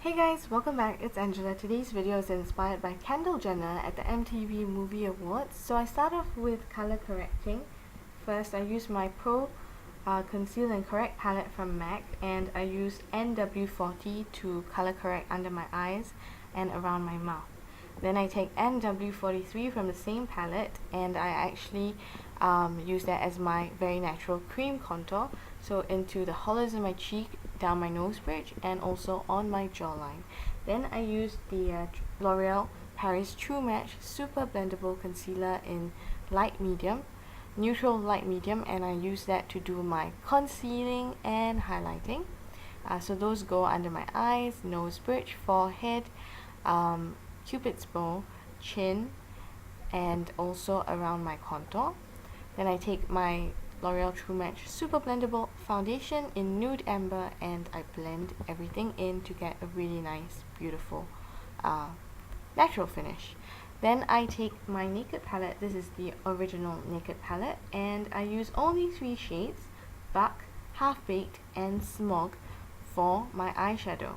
Hey guys, welcome back. It's Angela. Today's video is inspired by Kendall at the MTV Movie Awards. So I start off with color correcting. First, I use my Pro Conceal and Correct palette from MAC, and I use NW40 to color correct under my eyes and around my mouth. Then I take NW43 from the same palette, and I actually use that as my very natural cream contour, so into the hollows of my cheek, down my nose bridge, and also on my jawline. Then I use the L'Oreal Paris True Match Super Blendable Concealer in light medium, neutral light medium, and I use that to do my concealing and highlighting. So those go under my eyes, nose bridge, forehead, cupid's bow, chin, and also around my contour. Then I take my L'Oreal True Match Super Blendable Foundation in Nude Amber, and I blend everything in to get a really nice, beautiful, natural finish. Then I take my Naked palette. This is the original Naked palette, and I use only 3 shades, Buck, Half Baked, and Smog, for my eyeshadow.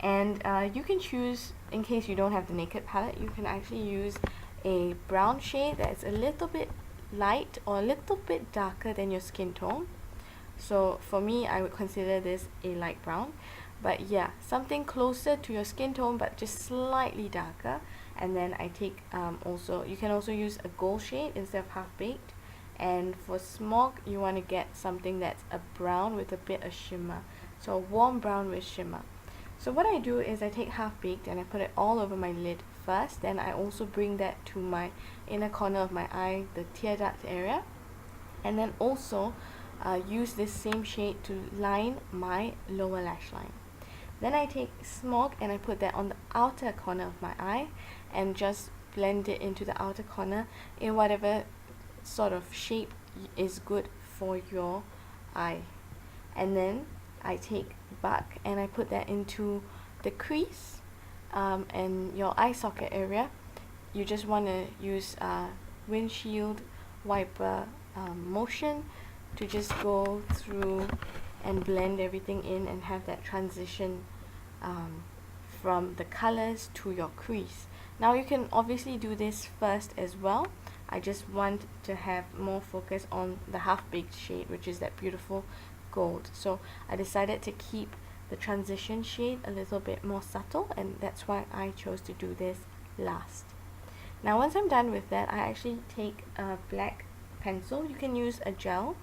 And you can choose, in case you don't have the Naked palette, you can actually use a brown shade that's a little bit light or a little bit darker than your skin tone. So for me, I would consider this a light brown, but yeah, something closer to your skin tone but just slightly darker. And then I take you can also use a gold shade instead of Half Baked. And for Smog, you want to get something that's a brown with a bit of shimmer, so a warm brown with shimmer. So what I do is I take Half Baked and I put it all over my lid first. Then I also bring that to my inner corner of my eye, the tear duct area, and then also use this same shade to line my lower lash line. Then I take Smog and I put that on the outer corner of my eye and just blend it into the outer corner in whatever sort of shape is good for your eye. And then I take Buck and I put that into the crease and your eye socket area. You just want to use windshield wiper motion to just go through and blend everything in and have that transition from the colors to your crease. Now you can obviously do this first as well. I just want to have more focus on the Half Baked shade, which is that beautiful gold. So I decided to keep the transition shade a little bit more subtle, and that's why I chose to do this last. Now once I'm done with that, I actually take a black pencil. You can use a gel,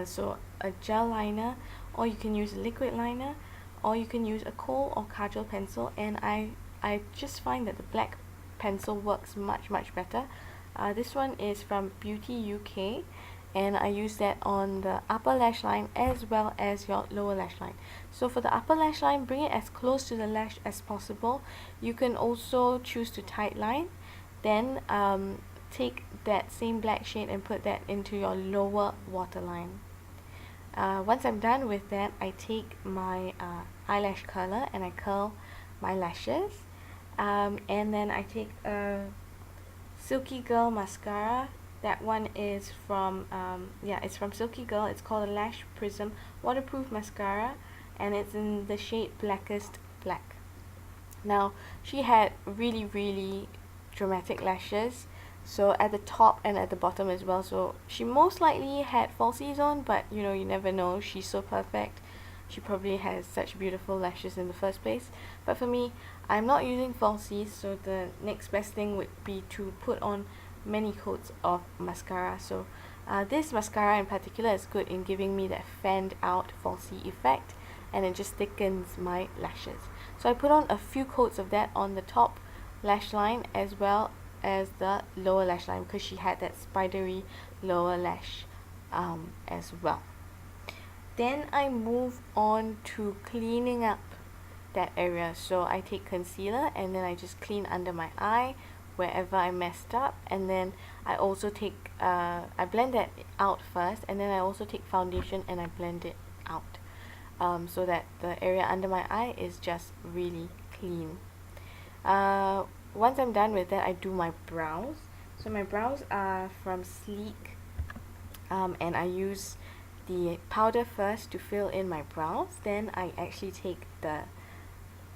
so a gel liner, or you can use a liquid liner, or you can use a kohl or kajal pencil, and I just find that the black pencil works much better. This one is from Beauty UK, and I use that on the upper lash line as well as your lower lash line. So for the upper lash line, bring it as close to the lash as possible. You can also choose to tight line. Then take that same black shade and put that into your lower waterline. Once I'm done with that, I take my eyelash curler and I curl my lashes. And then I take a Silky Girl mascara. That one is from it's from Silky Girl. It's called a Lash Prism Waterproof Mascara, and it's in the shade Blackest Black. Now, she had really dramatic lashes, so at the top and at the bottom as well. So she most likely had falsies on, but you know, you never know. She's so perfect. She probably has such beautiful lashes in the first place. But for me, I'm not using falsies, so the next best thing would be to put on many coats of mascara. So this mascara in particular is good in giving me that fanned out falsie effect, and it just thickens my lashes. So I put on a few coats of that on the top lash line as well as the lower lash line, because she had that spidery lower lash as well. Then I move on to cleaning up that area. So I take concealer and then I just clean under my eye wherever I messed up, and then I also take I blend that out first, and then I also take foundation and I blend it out, so that the area under my eye is just really clean. Once I'm done with that, I do my brows. So my brows are from Sleek, and I use the powder first to fill in my brows. Then I actually take the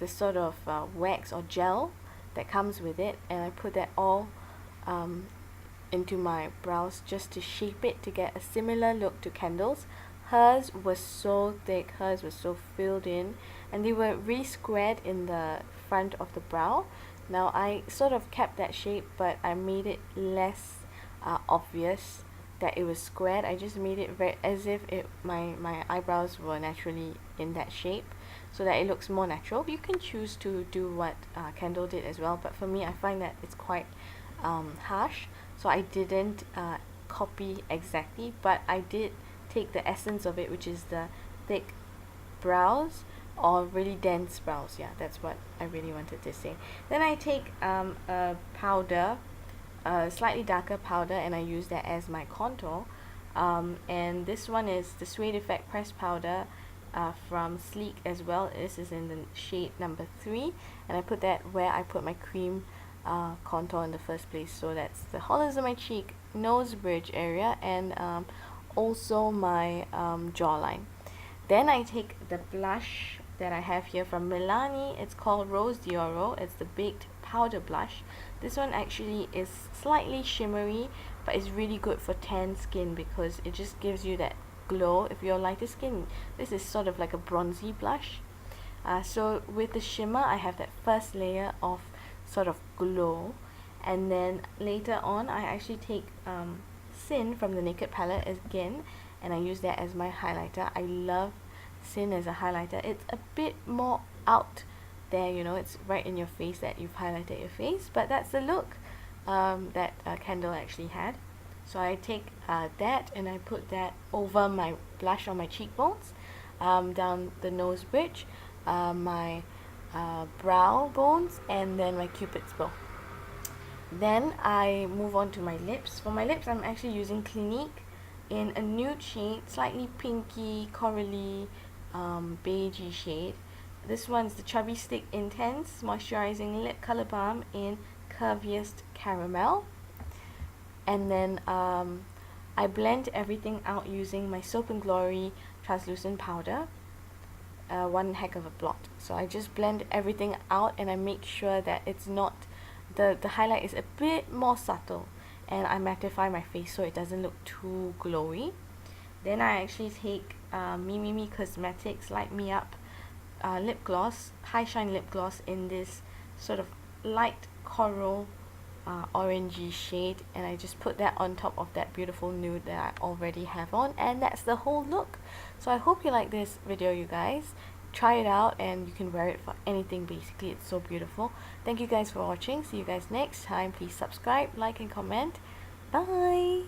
the sort of wax or gel that comes with it, and I put that all into my brows just to shape it to get a similar look to Kendall's. Hers was so thick, hers was so filled in, and they were really squared in the front of the brow. Now I sort of kept that shape, but I made it less obvious that it was squared. I just made it very as if my eyebrows were naturally in that shape, so that it looks more natural. You can choose to do what Kendall did as well, but for me, I find that it's quite harsh, so I didn't copy exactly, but I did take the essence of it, which is the thick brows or really dense brows. Yeah, that's what I really wanted to say. Then I take a powder, a slightly darker powder, and I use that as my contour, and this one is the Suede Effect Pressed Powder from Sleek as well. This is in the shade number 3, and I put that where I put my cream contour in the first place. So that's the hollows of my cheek, nose bridge area, and also my jawline. Then I take the blush that I have here from Milani. It's called Rose d'Oro. It's the baked powder blush. This one actually is slightly shimmery, but it's really good for tan skin because it just gives you that glow. If you're lighter skin, this is sort of like a bronzy blush. So with the shimmer, I have that first layer of sort of glow, and then later on I actually take Sin from the Naked palette again, and I use that as my highlighter. I love Sin as a highlighter. It's a bit more out there, you know, it's right in your face that you've highlighted your face, but that's the look that Kendall actually had. So I take that and I put that over my blush on my cheekbones, down the nose bridge, my brow bones, and then my cupid's bow. Then I move on to my lips. For my lips, I'm actually using Clinique in a nude shade, slightly pinky, corally, beigey shade. This one's the Chubby Stick Intense Moisturizing Lip Color Balm in Curviest Caramel. And then I blend everything out using my Soap and Glory translucent powder. One heck of a blot. So I just blend everything out, and I make sure that it's not, the highlight is a bit more subtle, and I mattify my face so it doesn't look too glowy. Then I actually take Me Cosmetics Light Me Up lip gloss, high shine lip gloss in this sort of light coral orangey shade, and I just put that on top of that beautiful nude that I already have on, and that's the whole look. So I hope you like this video, you guys. Try it out, and you can wear it for anything basically. It's so beautiful. Thank you guys for watching. See you guys next time. Please subscribe, like, and comment. Bye.